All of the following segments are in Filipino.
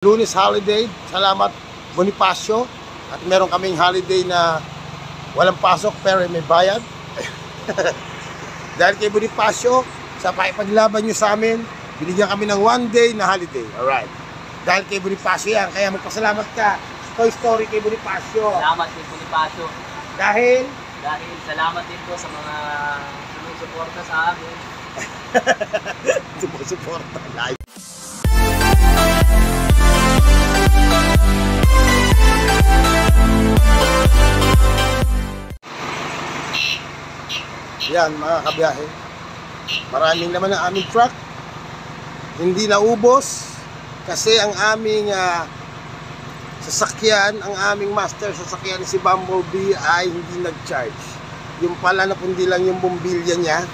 Lunes holiday, salamat Bonifacio. At meron kaming holiday na walang pasok pero may bayad. Dahil kay Bonifacio, sa paipaglaban nyo sa amin, binigyan kami ng 1 day na holiday. Alright. Dahil kay Bonifacio yan, kaya magpasalamat ka. Toy Story kay Bonifacio. Salamat kay Bonifacio. Dahil Salamat din po sa mga sumusuporta sa amin. sumusuporta live. Yan mga kabiyahe, maraming naman ang aming truck, hindi naubos kasi ang aming sasakyan, ang aming master sasakyan si Bumblebee ay hindi nag-charge. Yung pala napundi lang yung bumbilya niya.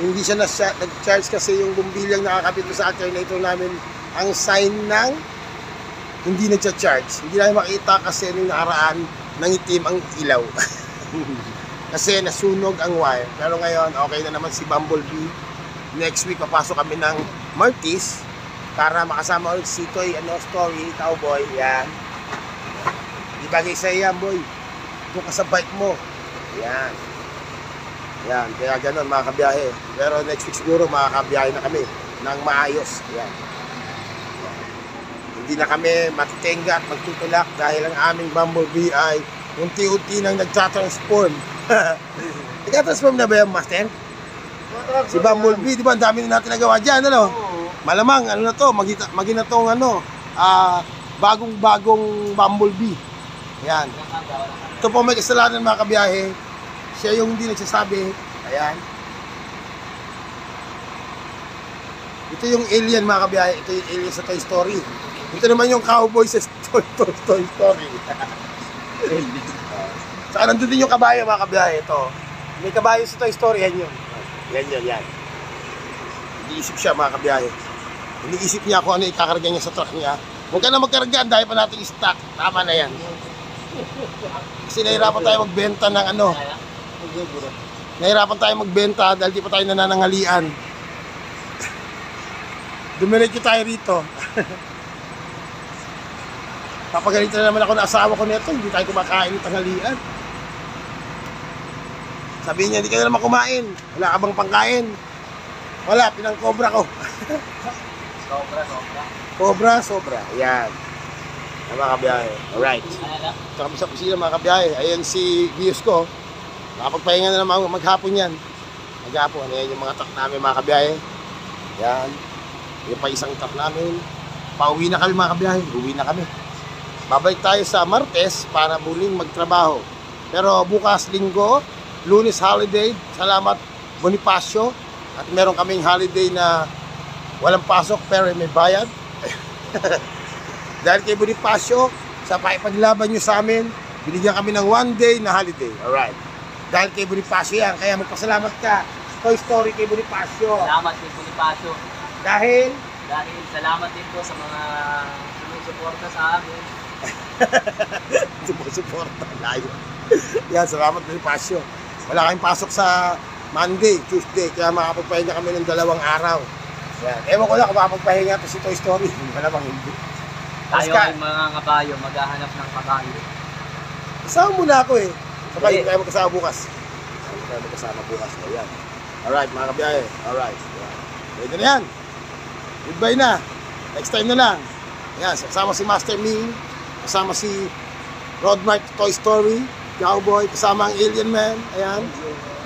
Hindi siya nag-charge kasi yung bumbilyang nakakabit sa alternator namin ang sign ng hindi nag-charge. Hindi namin makita kasi nung nakaraan nangitim ang ilaw. Kasi nasunog ang wire. Pero ngayon, okay na naman si Bumblebee. Next week, papasok kami ng Martis para makasama ulit si Toy Story, Cowboy. Yan. Di bagay sa'yo yan, boy. Doon ka sa bike mo. Yan. Yan. Kaya ganun, mga kabiyahe. Pero next week siguro, makakabiyahe na kami ng maayos. Yan. Hindi na kami matitenga at magtutulak dahil ang aming Bumblebee ay unti-unti nang nagtatransform. Nagtatransform na ba yung master? Si Bumblebee, di ba? Ang dami na natin nagawa dyan, ano? Malamang, ano na to, maging na tong, bagong-bagong Bumblebee. Yan. Ito po may kasalanan, mga kabiyahe. Siya yung hindi nagsasabi. Ayan. Ito yung alien, mga kabiyahe. Ito yung alien sa Toy Story. Ito naman yung cowboy sa Toy Story. Saka nandun din yung kabayo, mga kabiyahe. Ito. May kabayo sa Toy Story. Yan yun. Yan. Iniisip siya, mga kabiyahe. Iniisip niya kung ano ikakarga niya sa truck niya. Huwag ka na magkarga. Dahil pa natin i-stock. Tama na yan. Kasi nahirapan tayo magbenta ng ano. Nahirapan tayo magbenta dahil di pa tayo nananangalian. Dumiretso tayo rito. Papagalito na naman ako na asawa ko nito. Hindi tayo kumakain ng tanghalian. Sabihin niya, hindi ka na naman kumain. Wala ka bang pangkain? Wala, pinang-cobra ko. Sobra. Ayan. Mga kabiyahe. Alright. Ito kami sa kusina, mga kabiyahe. Ayan si Gius ko. Nakapagpahinga na naman maghapon yan. Maghapon. Ayan yung mga truck namin, mga kabiyahe. Ayan. Yung pa isang truck namin. Pauwi na kami, mga kabiyahe. Uwi na kami. Babalik tayo sa Martes para muling magtrabaho. Pero bukas linggo, Lunes holiday, salamat Bonifacio. At meron kaming holiday na walang pasok pero may bayad. Dahil kay Bonifacio, sa paipaglaban nyo sa amin, binigyan kami ng 1 day na holiday. Alright. Dahil kay Bonifacio yan, kaya magpasalamat ka. Toy Story kay Bonifacio. Salamat kay Bonifacio. Dahil Salamat din po sa mga sumusuporta sa amin. sumusuporta. Layo. Yan, salamat Bonifacio. Wala kaming pasok sa Monday, Tuesday, kaya makapagpahinga kami ng 2 araw. Yan. Ewan ko lang kung makapagpahinga ito si Toy Story. Malamang hindi. Tayo ay mga kabayo, maghahanap ng kabayo. Kasama muna ako eh. Sabay, hindi tayo magkasama bukas. Hindi tayo magkasama bukas. Ayan. Alright, mga kabiyahe. Alright. Pwede na yan. Goodbye na. Next time na lang. Ayan, kasama si Master Ming. Kasama si Rodmark Toy Story. Cowboy. Kasama ang Alien Man. Ayan.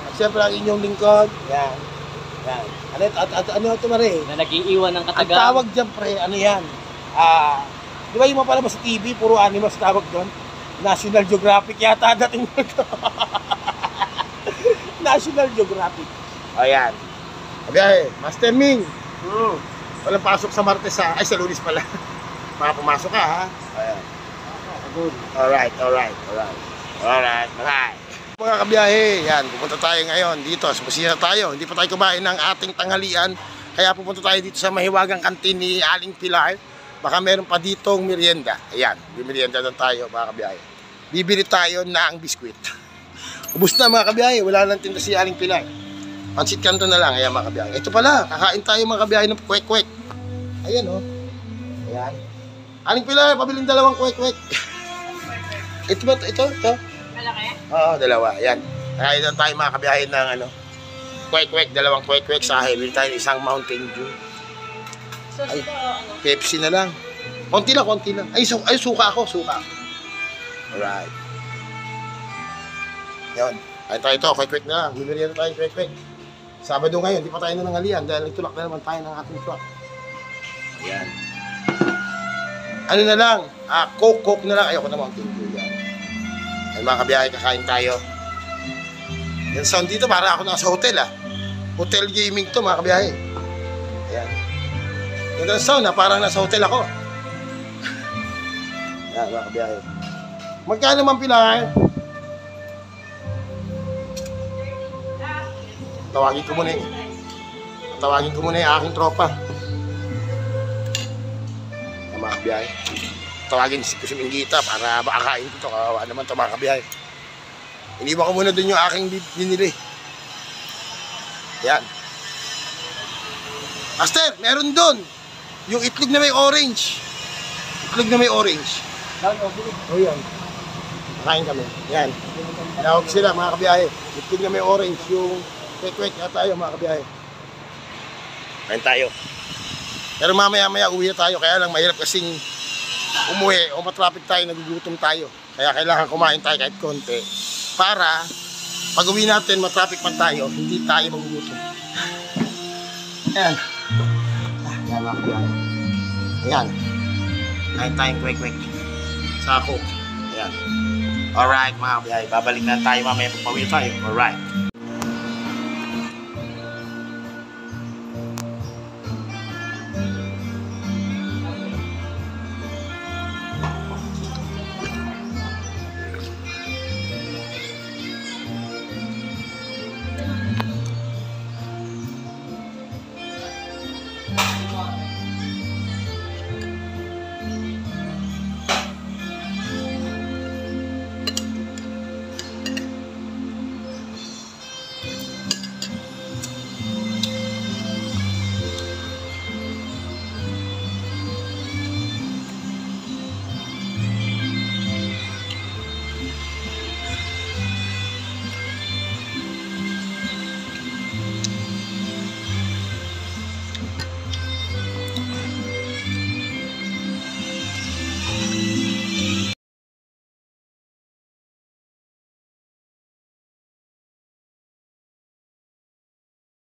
At syempre ang inyong lingkod. Ayan. Ayan. Ano ito na rin? Na nag-iiwan ng Ang katagang. tawag dyan pre, ano yan? Di ba yung mga palabas sa TV, puro animals tawag doon? National Geographic yata dating mo ito. National Geographic. Ayan. Kabiyahe, Master Ming. Walang pasok sa Martes ha. Ay, sa Lunes pala. Pumasok ka ha. Ayan. Alright. Mga kabiyahe, yan, pupunta tayo ngayon dito. Sa kusina tayo. Hindi pa tayo kumain ng ating tanghalian. Kaya pupunta tayo dito sa mahiwagang kantin ni Aling Pilar. Baka meron pa ditong merienda. Ayan, merienda na tayo, mga kabiyahe. Bibili tayo ng biskwit. Ubus na, mga kabiyahe. Wala nang tinda si Aling Pilar. Pansit kanto na lang. Ayan, mga kabiyahe. Ito pala, kakain tayo, mga kabiyahe, ng kwek-kwek. Ayan, oh. Ayan. Aling Pilar, pabiling dalawang kwek-kwek. Ito ba? Ito? Malaki? Oo, dalawa. Ayan. Kaya doon tayo makakabiyahin ng ano. Kwek-kwek, dalawang kwek-kwek sa akin. Bili tayo ng isang Mountain Dew. Sauce Ay. ito ano? Pepsi na lang. Konti lang. Ay, suka ako. Alright. Yun. Ay tayo ito, kwek-kwek na lang. Bibili na tayo kwek-kwek. Sabado ngayon, di pa tayo nanangalian dahil nagtulak na naman tayo ng ating truck. Ayan. Ano na lang, Coke na lang. Ayoko na Mountain Dew. Yan. Ay mga kabiyahe, kakain tayo. Yan sound dito, para ako nasa hotel Hotel gaming to mga kabiyahe. Ayan. Yan ang sound parang nasa hotel ako. Yan mga kabiyahe. Magkano man Pilar? Tawagin ko muna yung aking tropa. Mga kabiyahe. Tawagin ko si Minggita para makakain ko ito. Kawawa naman ito mga kabiyahe. Iniwan ko muna dun yung aking binili. Yan. Master, meron dun. Yung itlog na may orange. Oh yan. Kain kami. Yan. Tinawag sila mga kabiyahe. Itlog na may orange. Yung kwek-kwek na tayo mga kabiyahe. Kain tayo. Pero mamaya uwi na tayo. Kaya lang mahirap kasing umuwi o matraffic tayo, nagugutom tayo. Kaya kailangan kumain tayo kahit konti. Para pag uwi natin, matraffic man tayo, hindi tayo magugutom. Ayan. Ayan mga kabiyahe. Ayan. Kain tayong kwek-kwek. Sa Coke. Ayan. Alright mga kabiyahe. Babalik na tayo mamaya pag pauwi tayo. Alright.